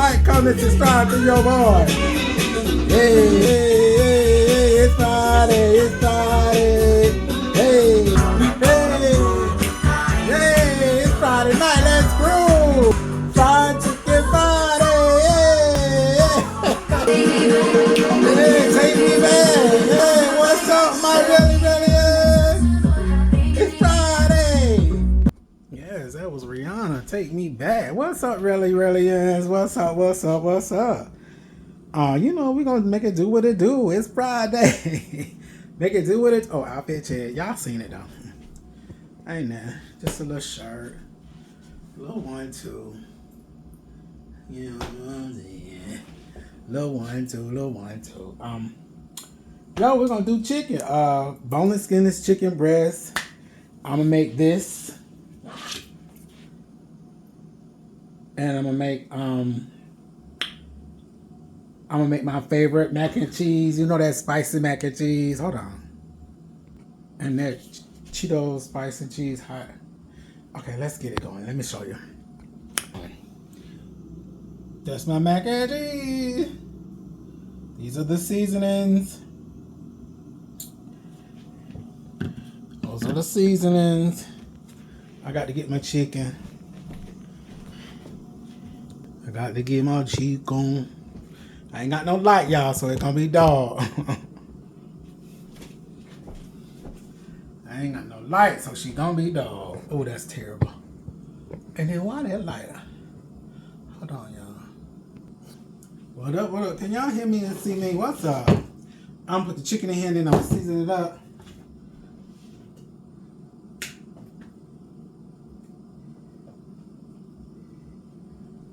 like, comment, subscribe to your boy. Hey, hey, hey, hey, it's Friday, it's Friday. Hey, hey, hey, it's Friday night, let's groove. Fried chicken Friday, hey, hey, take me back. Hey, what's up, my really, it's Friday. Yes, that was Rihanna, Take Me Back. What's up, really, is? What's up, what's up, what's up? You know, we're going to make it do what it do. It's Friday. Make it do what it... Oh, outfit check. Y'all seen it, though. Ain't that? Just a little shirt. A little 1-2. You know what I'm saying? Little 1-2, little 1-2. Yo, we're going to do chicken. Boneless, skinless chicken breast. I'm going to make this. And I'm going to make my favorite mac and cheese. You know that spicy mac and cheese. Hold on. And that Cheetos spice and cheese hot. Okay, let's get it going. Let me show you. That's my mac and cheese. These are the seasonings. Those are the seasonings. I got to get my chicken. I got to get my chicken. I ain't got no light, y'all, so it's gonna be dark. I ain't got no light, so she gonna be dark. Oh, that's terrible. And then why that lighter? Hold on, y'all. What up, what up? Can y'all hear me and see me? What's up? I'm gonna put the chicken in here and then I'm gonna season it up.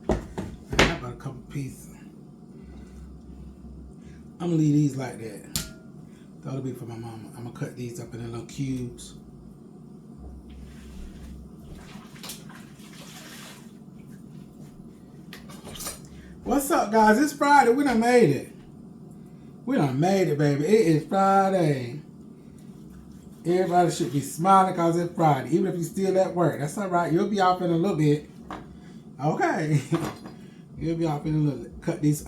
I got about a couple pieces. I'm gonna leave these like that. That'll be for my mama. I'm gonna cut these up in little cubes. What's up, guys? It's Friday. We done made it. We done made it, baby. It is Friday. Everybody should be smiling because it's Friday. Even if you're still at work. That's all right. You'll be off in a little bit. Okay. You'll be off in a little bit. Cut these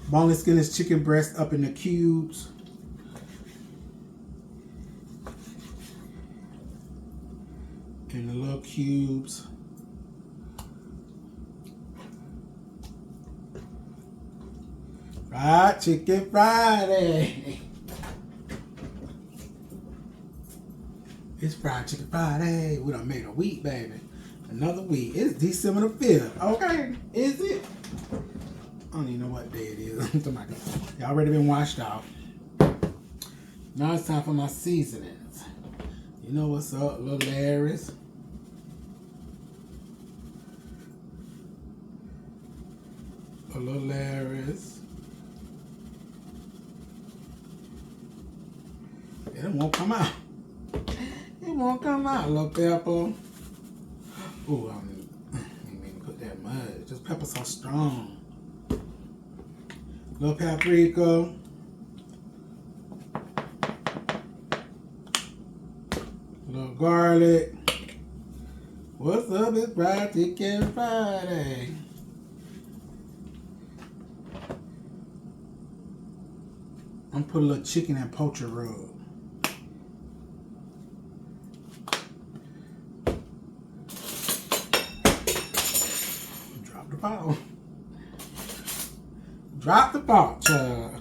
boneless, skinless chicken breast up in the cubes. In the little cubes. Fried Chicken Friday. It's Fried Chicken Friday. We done made a week, baby. Another week. It's December the 5th. Okay. Is it? I don't even know what day it is. Y'all already been washed out. Now it's time for my seasonings. You know what's up, little Larry's. A little Larry's. It won't come out. It won't come out. A little pepper. Ooh, I didn't even put that much. Just pepper so strong. Little paprika. Little garlic. What's up? It's Fried Chicken Friday. I'm gonna put a little chicken and poacher rub. Drop the ball. Drop the ball, child.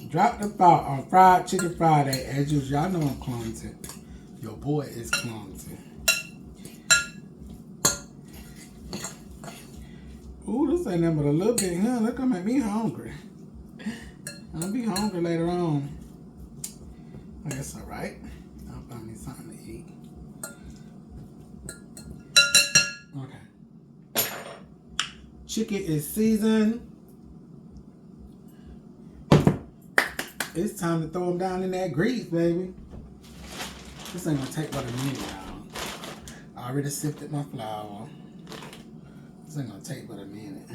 Drop the ball on Fried Chicken Friday. As usual, y'all know I'm clumsy. Your boy is clumsy. Ooh, this ain't nothing but a little bit, huh? Look, gonna make me hungry. I'll be hungry later on. I guess all right. I'll find me something to eat. Okay. Chicken is seasoned. It's time to throw them down in that grease, baby. This ain't gonna take but a minute, y'all. I already sifted my flour. This ain't gonna take but a minute.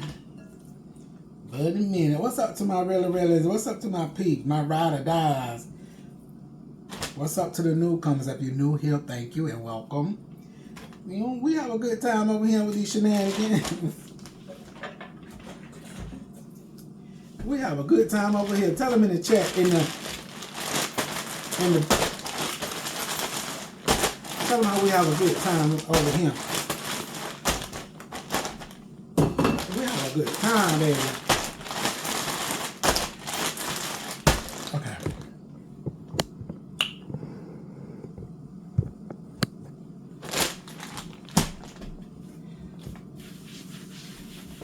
But a minute. What's up to my realers? What's up to my peeps, my ride or dies? What's up to the newcomers? If you're new here, thank you and welcome. You know, we have a good time over here with these shenanigans. We have a good time over here. Tell them in the chat, tell them how we have a good time over here. We have a good time, baby. Okay.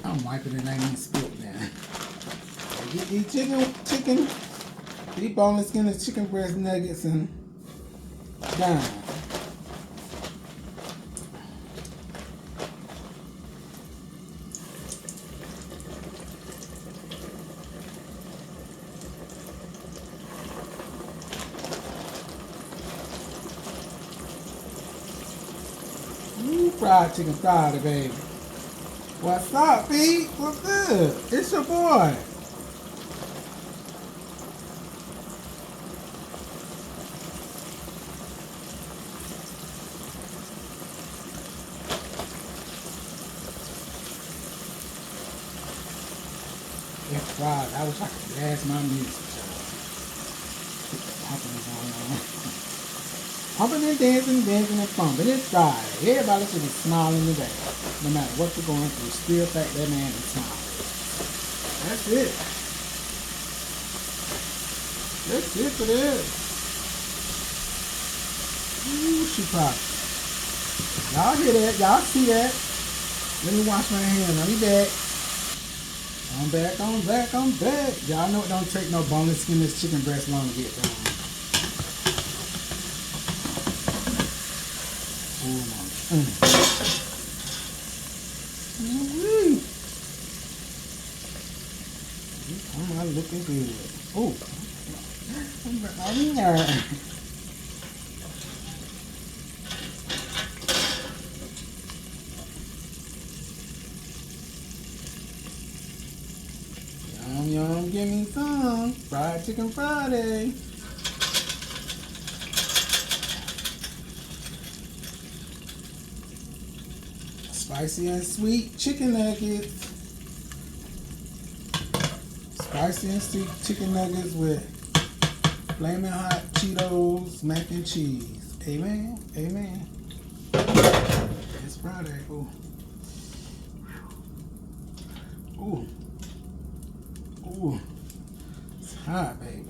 I'm wiping it, I ain't spilled now. Get these chicken, these boneless skin chicken breast nuggets and down. Ooh, fried chicken Friday, baby. What's up, Pete? What's good? It's your boy. It's Friday. I wish I could blast my music. Pumping and dancing and pumping. It's Friday. Everybody should be smiling today. No matter what you're going through, still think that man is smiling. That's it. That's it for this. Ooh, she popped. Y'all hear that? Y'all see that? Let me wash my hands. I'll be back. I'm back. Y'all know it don't take no boneless skinless chicken breast long to get done. I'm not looking good. Oh, I'm there. Yum, give me some fried chicken Friday. Spicy and sweet chicken nuggets. Spicy and sweet chicken nuggets with flaming hot Cheetos, mac and cheese. Amen. Amen. It's Friday. Ooh. Ooh. Ooh. It's hot, baby.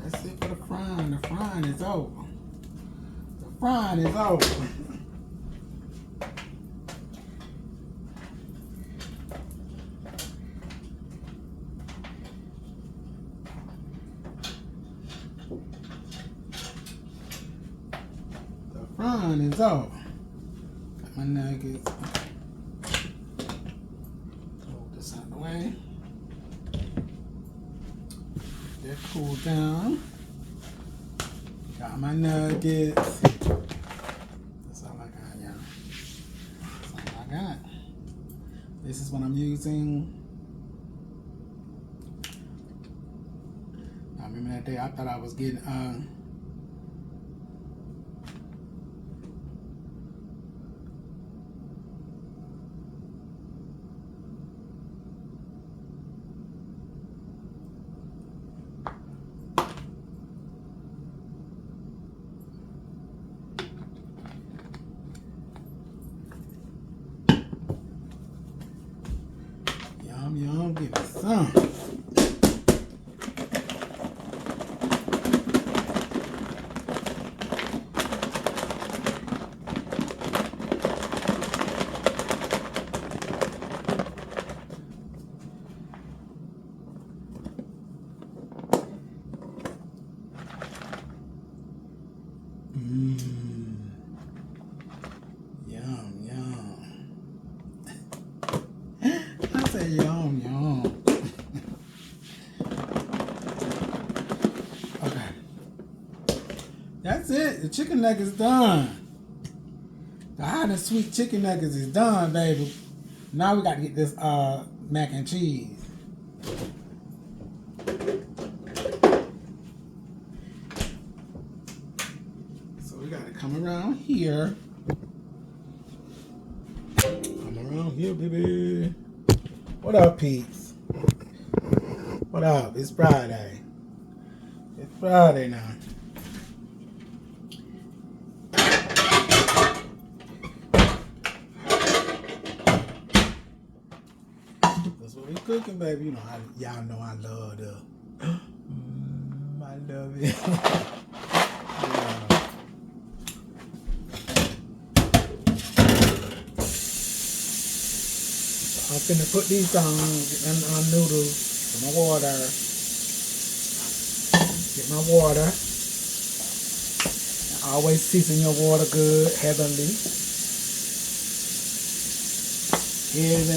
That's it for the frying. The frying is over. The frying is over. Frying is over. Got my nuggets. Hold this out of the way. That cool down. Got my nuggets. That's all I got, y'all. That's all I got. This is what I'm using. I remember that day I thought I was getting Yum, give me some. Yum. I say yum. Okay. That's it. The chicken nuggets done. The hot and sweet chicken nuggets is done, baby. Now we got to get this mac and cheese. come around here. Come around here, baby. What up, peeps? What up? It's Friday. It's Friday now. That's what we cooking, baby. You know, y'all know I love the. I love it. I'm finna put these on, get them noodles, get my water, Always season your water good, heavenly. Get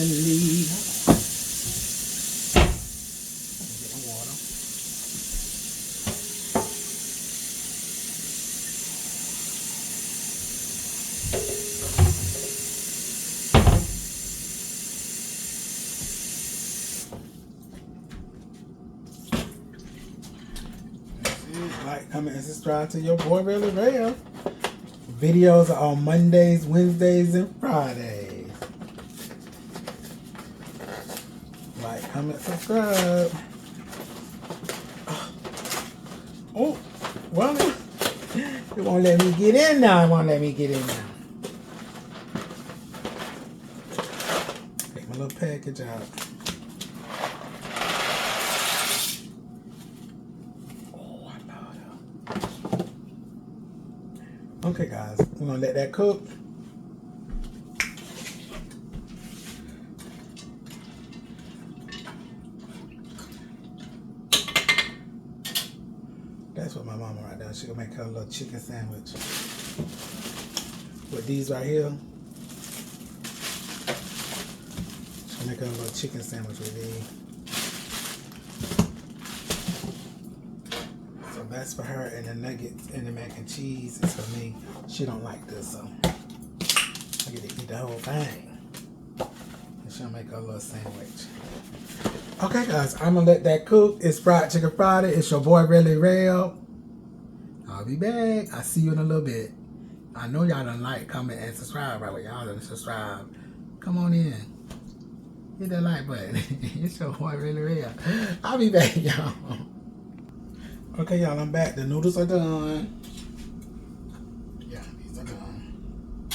my water. Like, comment, and subscribe to your boy Really Rare. Videos are on Mondays, Wednesdays, and Fridays. Like, comment, subscribe. Oh, well, it won't let me get in now. It won't let me get in now. Take my little package out. Okay, guys, we're gonna let that cook. That's what my mama right there. She gonna make her a little chicken sandwich with these right here. She'll make her a little chicken sandwich with these. That's for her, and the nuggets and the mac and cheese is for me. She don't like this, so I get to eat the whole thing. And she'll make her a little sandwich. Okay, guys, I'm gonna let that cook. It's Fried Chicken Friday. It's your boy Really Rare. I'll be back. I'll see you in a little bit. I know y'all done like, comment, and subscribe. Right, y'all done subscribe. Come on in. Hit that like button. It's your boy Really Rare. I'll be back, y'all. Okay, y'all, I'm back. The noodles are done. Yeah, these are done.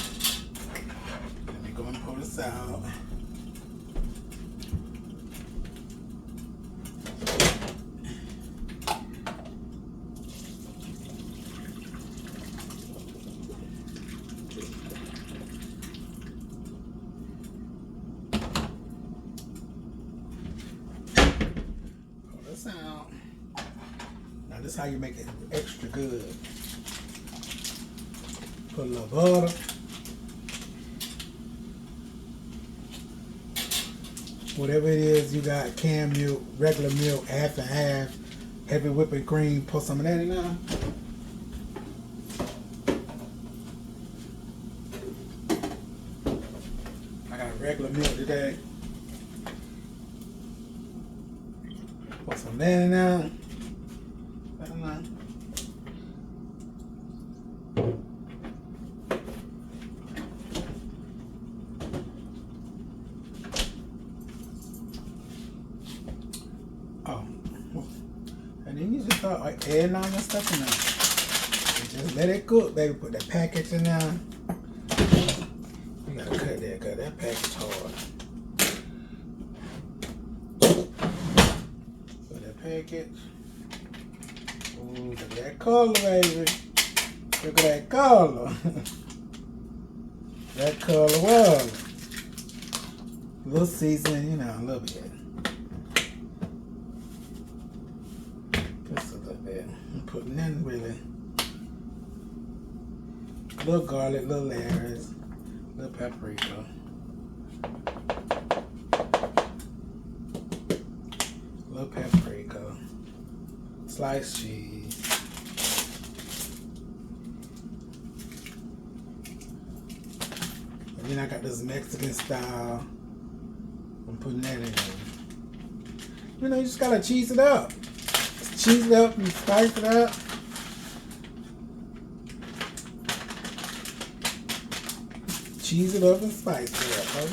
Let me go and pull this out. Pull this out. This is how you make it extra good. Put a little butter. Whatever it is you got, canned milk, regular milk, half and half, heavy whipping cream, put some of that in there. I got regular milk today. Put some of that in there. And then you just start like adding all your stuff in there. And just let it cook, baby. Put that package in there. You gotta cut that, cause that package hard. Put that package. Ooh, look at that color, baby. Look at that color. That color well. A little seasoning, you know, a little bit. Just a little bit. I'm putting in really. Little garlic, little layers, little paprika. Little paprika. Sliced cheese. And then I got this Mexican style. I'm putting that in. You know, you just gotta cheese it up. Just cheese it up and spice it up. cheese it up and spice it up.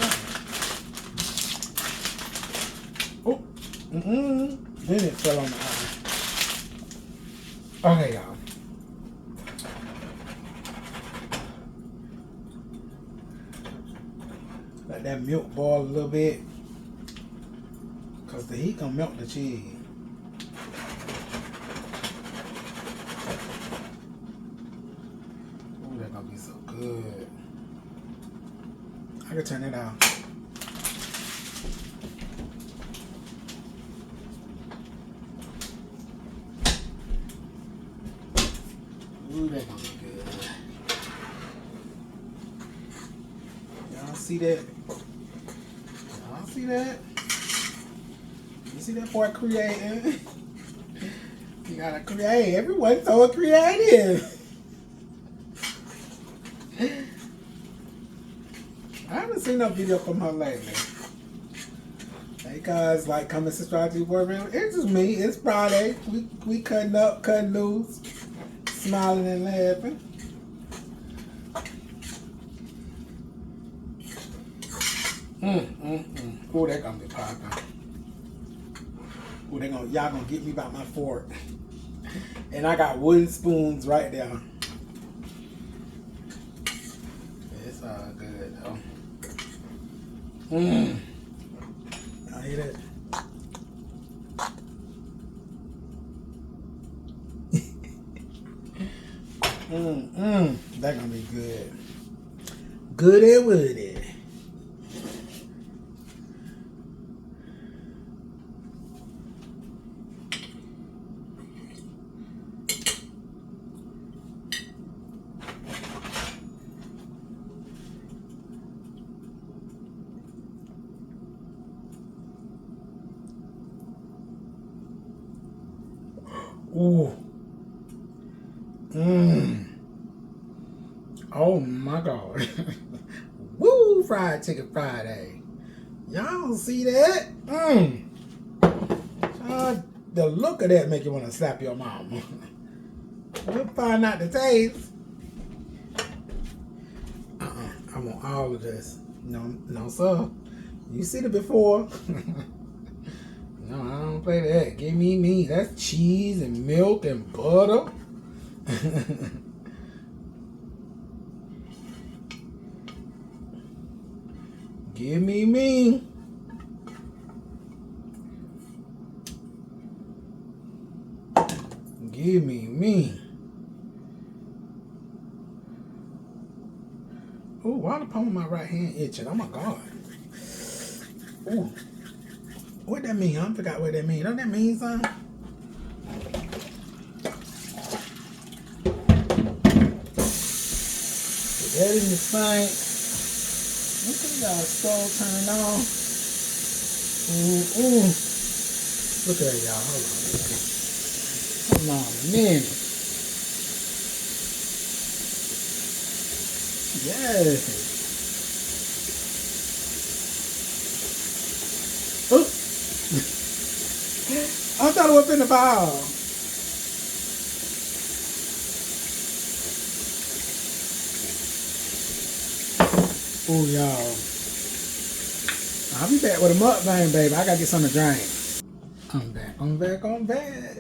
Oh, then it fell on the oven. Okay, y'all. Let that milk boil a little bit, cause the heat gonna melt the cheese. Ooh, that's gonna be so good. I can turn it out. Ooh, that's gonna be good. Y'all see that? Y'all see that? You see that boy creating? You gotta create. Everyone's so creative. I haven't seen no video from her lately. Hey guys, like, comment, subscribe to your boyfriend. It's just me. It's Friday. We cutting up, cutting loose, smiling and laughing. Oh, that gonna be popping. Oh, y'all gonna get me by my fork. And I got wooden spoons right there. It's all good though. Y'all hear that? That gonna be good. Goody woody. Ooh. Oh my God. Woo, fried chicken Friday. Y'all see that? The look of that make you want to slap your mama. We'll find out the taste. I want all of this. No, sir. You seen it before. No, I don't play that. Give me meat. That's cheese and milk and butter. Give me me. Give me me. Oh, why the palm of my right hand itching? Oh my God. Ooh. What that mean? I forgot what that mean. Don't that mean something? Put that in the sink. Look at y'all stove turned on. Ooh. Look at that, y'all. Hold on a minute. Yes. Oh. I thought it was in the bowl. Oh, y'all. I'll be back with a mukbang, baby. I gotta get something to drink. I'm back.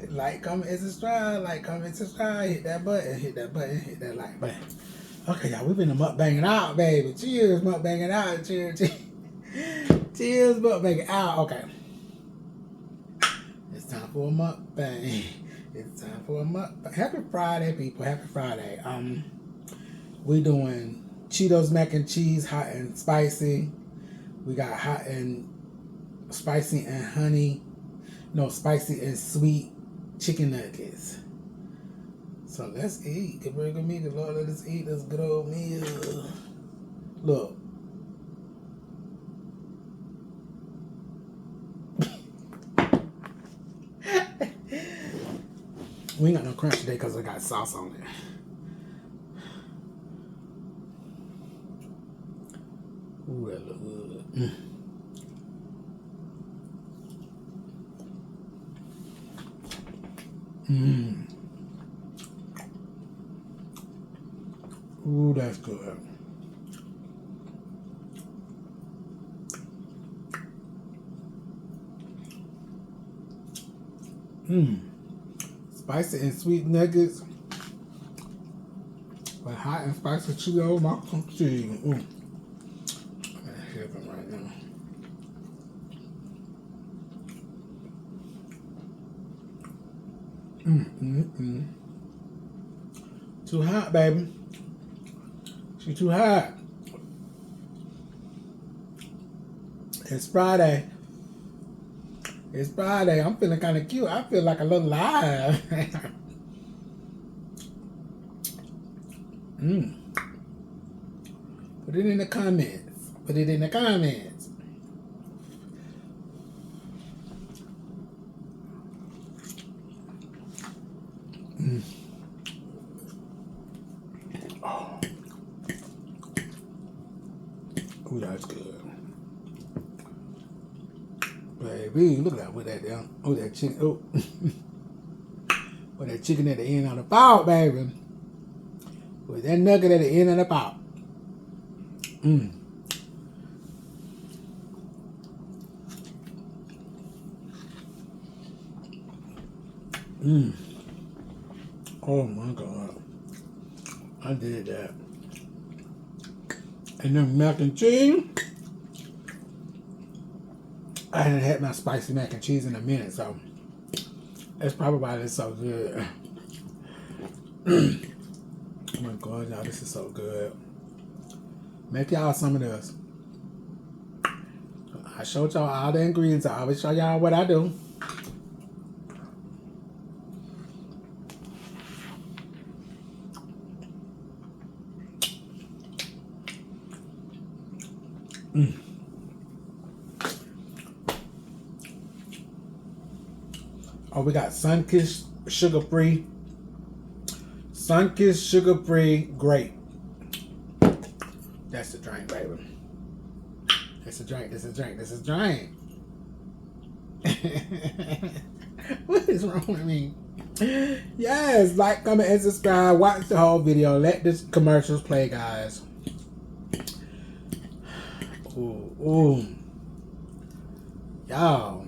Like, comment, and subscribe. Like, comment, subscribe. Hit that button. Hit that like button. Okay, y'all. We've been mukbanging out, baby. Cheers, mukbanging out. Cheers. Cheers, mukbanging out. Okay. It's time for a mukbang. Happy Friday, people. Happy Friday. We doing Cheetos mac and cheese, hot and spicy. We got hot and spicy and honey. No, spicy and sweet chicken nuggets. So let's eat. Good burger meat. The Lord let us eat this good old meal. Look. We ain't got no crunch today because I got sauce on it. Ooh, that look good. Ooh, that's good. Spicy and sweet nuggets with hot and spicy Cheeto mac and cheese. I'm gonna have them right now. Too hot, baby. She too hot. It's Friday. It's Friday. I'm feeling kind of cute. I feel like a little live. Put it in the comments. Put it in the comments. Oh, that's good. Baby, look at that with that down. Oh, that chicken. Oh. With that chicken at the end of the pot, baby. With that nugget at the end of the pot. Oh my God. I did that. And then mac and cheese. I hadn't had my spicy mac and cheese in a minute, so that's probably why it's so good. Oh my God, y'all, this is so good. Make y'all some of this. I showed y'all all the ingredients. I always show y'all what I do. Oh, we got sun-kissed sugar-free. Sun-kissed sugar-free grape. That's the drink, baby. That's a drink. That's a drink. That's a drink. What is wrong with me? Yes, like, comment, and subscribe. Watch the whole video. Let the commercials play, guys. Ooh. Y'all,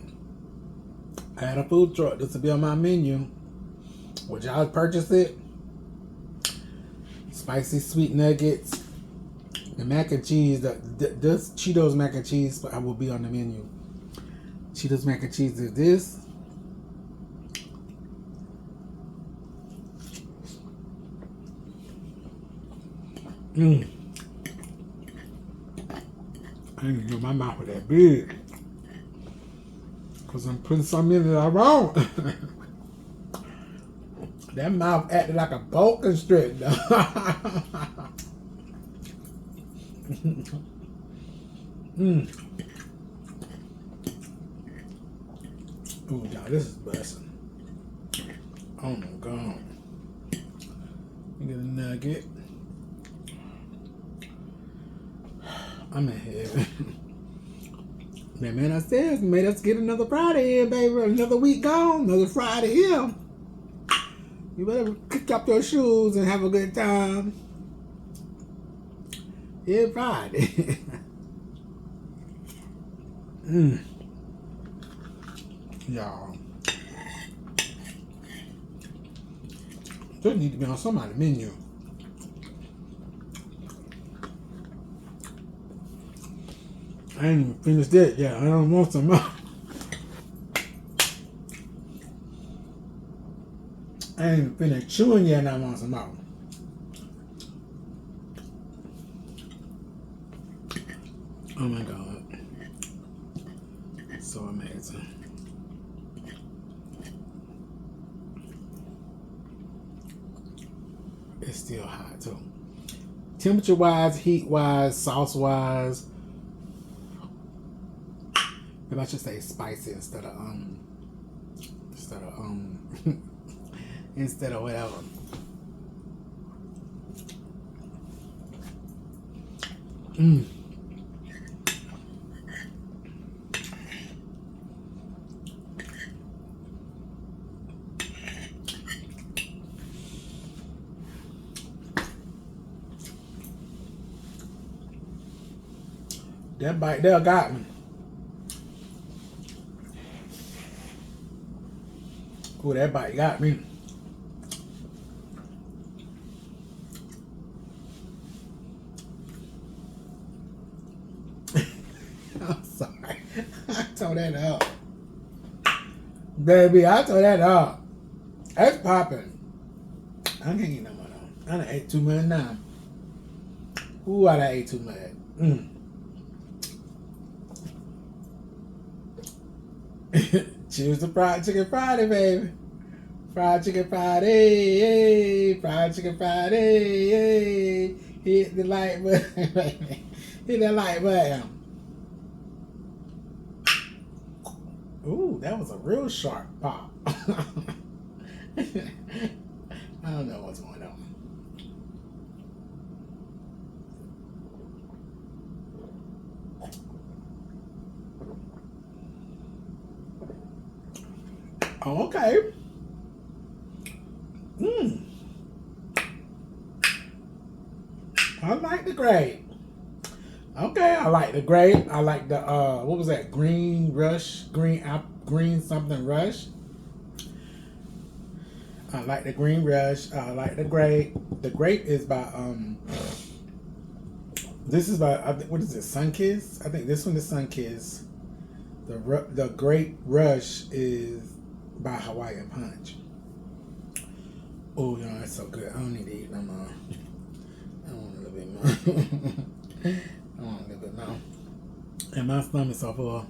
I had a food truck. This will be on my menu. Would y'all purchase it? Spicy sweet nuggets. The mac and cheese. This Cheetos mac and cheese I will be on the menu. Cheetos mac and cheese is this. I didn't know my mouth was that big. Because I'm putting something in that I won't. That mouth acted like a boa constrictor. Ooh, y'all, this is busting. Oh my God. You get a nugget. I'm in heaven. Man, I said, made us get another Friday in, baby. Another week gone, another Friday here. You better kick up your shoes and have a good time. Yeah, Friday. Y'all. This need to be on somebody's menu. I ain't even finished that yet. I don't want some more. I ain't even finished chewing yet and I want some more. Oh my God. So amazing. It's still hot too. Temperature wise, heat wise, sauce wise. Maybe I should say spicy instead of instead of whatever. That bite there got me. Ooh, that bite got me. I'm sorry. I tore that up. Baby, I tore that up. That's popping. I can't eat no more though. I done ate too much now. Ooh, I done ate too much. Choose the fried chicken Friday, baby. Fried chicken Friday, hey. Fried chicken Friday, hey. Hit the like button, baby. Hit that like button. Ooh, that was a real sharp pop. I don't know what's going on. Oh, okay. I like the grape. Okay, I like the grape. I like the what was that? Green rush, green something rush. I like the green rush. I like the grape. The grape is by this is by what is it? Sunkiss. I think this one is Sunkiss. The grape rush is by Hawaiian Punch. Oh, you know that's so good. I don't need to eat no more. I want a little bit more. I want a little bit more. And my stomach's so full.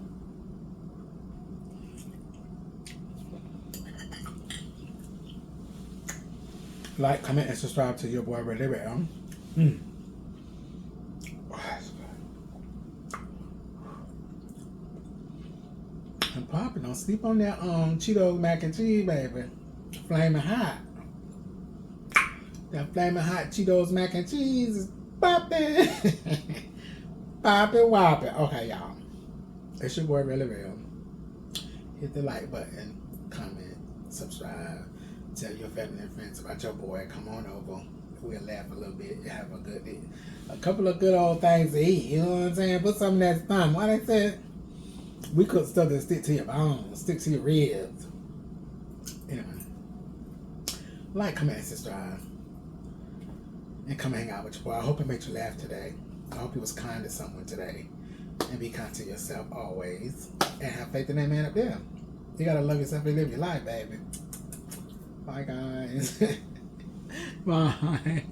Like, comment, and subscribe to your boy Ready Ram. I'm popping. Don't sleep on that Cheetos mac and cheese, baby. Flaming hot. That flaming hot Cheetos mac and cheese is popping. Popping, whopping. Okay, y'all. It's your boy Really Real. Hit the like button, comment, subscribe. Tell your family and friends about your boy. Come on over. We'll laugh a little bit. Have a good day. A couple of good old things to eat. You know what I'm saying? Put some of that stomach. Why they said we cook stuff that stick to your bones, stick to your ribs. Anyway. Like, comment, and subscribe. And come hang out with your boy. I hope it made you laugh today. I hope you was kind to someone today. And be kind to yourself always. And have faith in that man up there. You gotta love yourself and live your life, baby. Bye, guys. Bye.